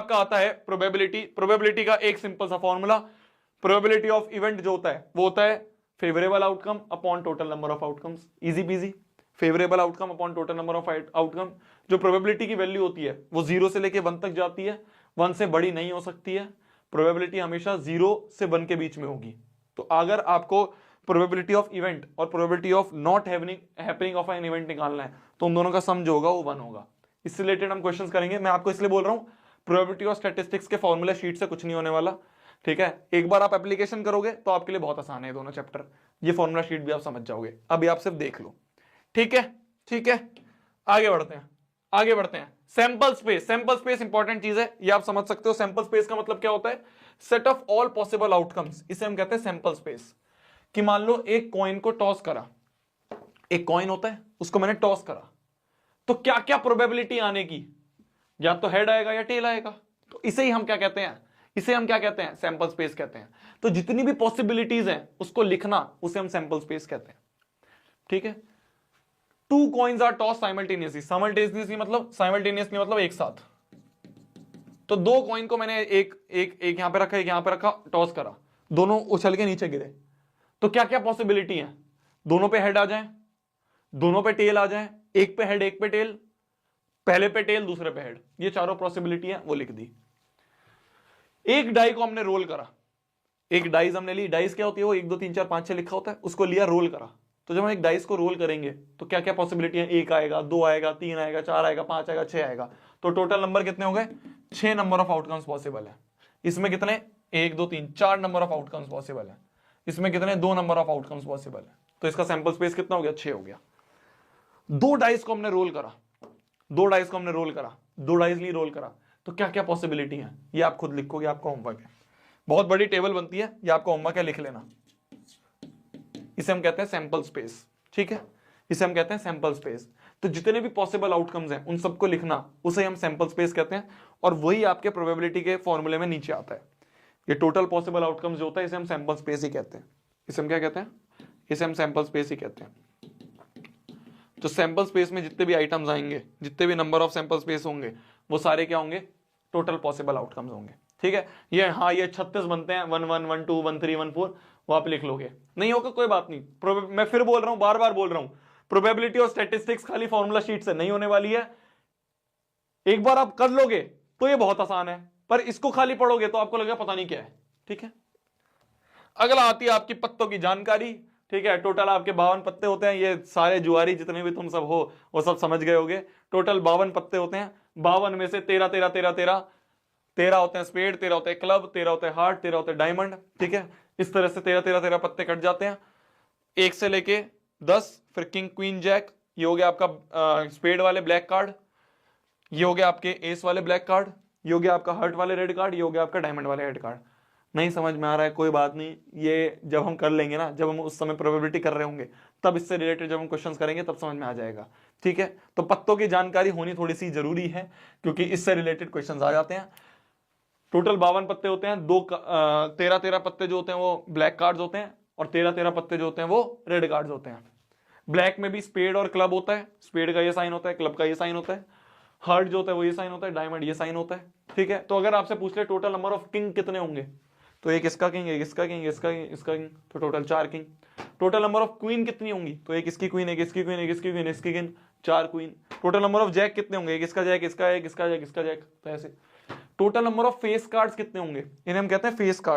आपका आता है प्रोबेबिलिटी। प्रोबेबिलिटी का एक सिंपल सा फॉर्मूला, प्रोबेबिलिटी ऑफ इवेंट जो होता है वो होता है favourable outcome upon total number of outcomes. Easy PG, favourable outcome upon total number of outcome. जो प्रोबेबिलिटी की वैल्यू होती है वो 0 से लेके 1 तक जाती है, 1 से बड़ी नहीं हो सकती है। प्रोबेबिलिटी हमेशा 0 से 1 के बीच में होगी। तो अगर आपको प्रोबेबिलिटी ऑफ इवेंट और probability of not happening of an event निकालना है तो उन दोनों का सम जो होगा वो 1 होगा। इससे रिलेटेड हम क्वेश्चंस करेंगे। मैं आपको इसलिए बोल रहा हूं प्रोबेबिलिटी और स्टैटिस्टिक्स के फॉर्मूला शीट से कुछ नहीं होने वाला, ठीक है। एक बार आप एप्लीकेशन करोगे तो आपके लिए बहुत आसान है दोनों चैप्टर, ये फॉर्मूला शीट भी आप समझ जाओगे। अभी आप सिर्फ देख लो, ठीक है, ठीक है। आगे बढ़ते हैं, आगे बढ़ते हैं। Sample space, sample space important चीज है, ये आप समझ सकते हो। सैंपल स्पेस का मतलब क्या होता है? Set of all possible outcomes, इसे हम कहते हैं सैंपल स्पेस। कि मान लो एक कॉइन को टॉस करा, एक कॉइन होता है उसको मैंने टॉस करा, तो क्या क्या प्रोबेबिलिटी आने की, या तो हेड आएगा या टेल आएगा। तो इसे ही हम क्या कहते हैं? इसे हम क्या कहते हैं? सैंपल स्पेस कहते हैं। तो जितनी भी पॉसिबिलिटीज हैं उसको लिखना, उसे हम सैंपल स्पेस कहते हैं, ठीक है। Two coins are toss simultaneously, simultaneously मतलब एक साथ। तो दो कॉइन को मैंने एक यहां पे रखा, एक यहां पे रखा, टॉस करा, दोनों उछल के नीचे गिरे। तो क्या क्या पॉसिबिलिटी है? दोनों पे हेड आ जाए, दोनों पे टेल आ जाए, एक पे हेड एक पे टेल, पहले पे टेल दूसरे पे हेड, ये चारों पॉसिबिलिटी है वो लिख दी। एक डाई को हमने रोल करा, एक डाइस हमने ली, डाइस क्या होती है? वो 1 2 3 4 5 6 लिखा होता है, उसको लिया, रोल करा। तो जब हम एक डाइस को रोल करेंगे तो क्या क्या पॉसिबिलिटी है? 1 आएगा, 2 आएगा, 3 आएगा, 4 आएगा, 5 आएगा, 6 आएगा। तो टोटल नंबर कितने हो गए? 6 नंबर ऑफ आउटकम्स पॉसिबल है। इसमें कितने? 1 2 3 4 नंबर ऑफ आउटकम्स पॉसिबल है। इसमें कितने? 2 नंबर ऑफ आउटकम्स पॉसिबल है। तो इसका सैंपल स्पेस कितना हो गया? 6 हो गया। दो डाइस को हमने रोल करा, दो डाइस को हमने रोल करा, दो डाइस ली, रोल करा, तो क्या क्या पॉसिबिलिटी है? ये आप खुद लिखोगे, आपका होमवर्क है। बहुत बड़ी टेबल बनती है, ये आपका होमवर्क है, लिख लेना। इसे हम कहते हैं सैंपल स्पेस, ठीक है। इसे हम कहते हैं सैंपल स्पेस। तो जितने भी पॉसिबल आउटकम्स हैं उन सबको लिखना, उसे हम सैंपल स्पेस कहते हैं। और वही आपके प्रोबेबिलिटी के फॉर्मूले में नीचे आता है। ये टोटल पॉसिबल आउटकम्स जो होता है इसे हम सैंपल स्पेस ही कहते हैं। इसे हम क्या कहते हैं? इसे हम सैंपल स्पेस ही कहते हैं। तो सैंपल स्पेस में जितने भी आइटम्स आएंगे, जितने भी नंबर ऑफ सैंपल स्पेस होंगे, वो सारे क्या होंगे? टोटल पॉसिबल आउटकम्स होंगे, ठीक है। ये हाँ, ये 36 बनते हैं, 1 1 1 2 1 3 1 4, वो आप लिख लोगे। नहीं होगा कोई बात नहीं। मैं फिर बोल रहा हूं, बार बार बोल रहा हूं, प्रोबेबिलिटी और स्टैटिस्टिक्स खाली फॉर्मूला शीट से नहीं होने वाली है। एक बार आप कर लोगे तो ये बहुत आसान है, पर इसको खाली पढ़ोगे तो आपको लगेगा पता नहीं क्या है, ठीक है। अगला आती है आपकी पत्तों की जानकारी, ठीक है। टोटल आपके 52 पत्ते होते हैं। ये सारे जुआरी जितने भी तुम सब हो वो सब समझ गए होगे। टोटल 52 पत्ते होते हैं। 52 में से 13 13 13 13 13 होते हैं स्पेड, 13 होते हैं क्लब, 13 होते हैं हार्ट, 13 होते हैं डायमंड, ठीक है। इस तरह से 13 13 13 पत्ते कट जाते हैं, 1 से लेके 10। फिर किंग क्वीन जैक, ये हो गया आपका स्पेड वाले ब्लैक कार्ड, ये हो गया आपके एस वाले ब्लैक कार्ड, ये हो गया आपका हार्ट वाले रेड कार्ड, ये हो गया आपका डायमंड वाले रेड कार्ड। नहीं समझ में आ रहा है? कोई बात नहीं, ये जब हम कर लेंगे ना, जब हम उस समय प्रोबेबिलिटी कर रहे होंगे, तब इससे रिलेटेड जब हम क्वेश्चंस करेंगे तब समझ में आ जाएगा, ठीक है। तो पत्तों की जानकारी होनी थोड़ी सी जरूरी है, क्योंकि इससे रिलेटेड क्वेश्चंस आ जाते हैं। टोटल 52 पत्ते होते हैं। 13 13 पत्ते जो होते हैं वो ब्लैक कार्ड्स होते हैं, और 13 13 पत्ते जो होते हैं वो रेड कार्ड्स होते हैं। ब्लैक में भी स्पेड और क्लब होता है, स्पेड का ये साइन होता है, क्लब का ये साइन होता है, हार्ट जो होता है वो ये साइन होता है, डायमंड ये साइन होता है, ठीक है। तो अगर आपसे पूछ ले टोटल नंबर ऑफ किंग कितने होंगे, तो एक इसका किंग, एक इसका किंग, इसका किंग, इसका किंग, तो total 4 king. Total number of queen कितनी होंगी, तो एक इसकी क्वीन, एक इसकी क्वीन, एक इसकी क्वीन, इसकी king, 4 queen. Total number of jack कितने होंगे, एक इसका जैक, इसका एक, इसका जैक, इसका जैक, तो ऐसे। Total number of face cards कितने होंगे, इन्हें हम कहते हैं फेस कार्ड।